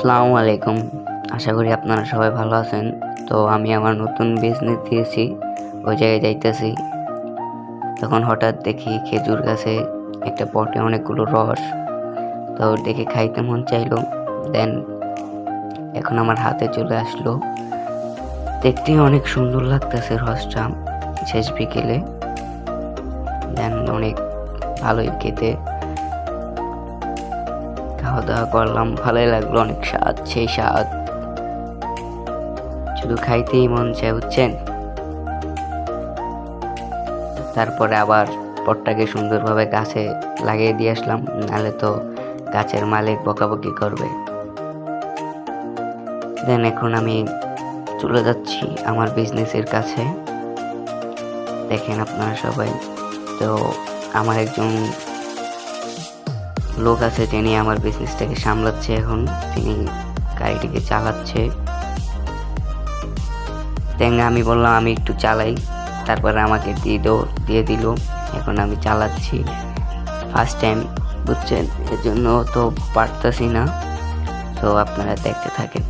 আসসালামু আলাইকুম। আশা করি আপনারা সবাই ভালো আছেন। তো আমি আমার নতুন বিজনেস দিয়েছি, ওই জায়গায় যাইতেছি। তখন হঠাৎ দেখি খেজুর গাছে একটা পটে অনেকগুলো রস। তো দেখে খাইতে মন চাইলো। দেন এখন আমার হাতে চলে আসলো। দেখতে অনেক সুন্দর লাগতেছে রসটা শেষ বিকেলে। দেন অনেক ভালোই খেতে। খাওয়া দাওয়া করলাম, ভালোই লাগলো, অনেক স্বাদ, সেই স্বাদ শুধু খাইতেই মন চায়, বুঝছেন। তারপরে আবার পটটাকে সুন্দরভাবে গাছে লাগিয়ে দিয়ে আসলাম, নাহলে তো গাছের মালিক বকাবকি করবে। দেন এখন আমি চলে যাচ্ছি আমার বিজনেসের কাছে। দেখেন আপনারা সবাই, তো আমার একজন লোক আছে যিনি আমার বিজনেসটাকে সামলাচ্ছে। এখন তিনি গাড়িটিকে চালাচ্ছে। দেন আমি বললাম আমি একটু চালাই, তারপরে আমাকে দিয়ে দিল। এখন আমি চালাচ্ছি, ফার্স্ট টাইম, বুঝছেন, এর জন্য তো পারতাছি না। তো আপনারা দেখতে থাকেন।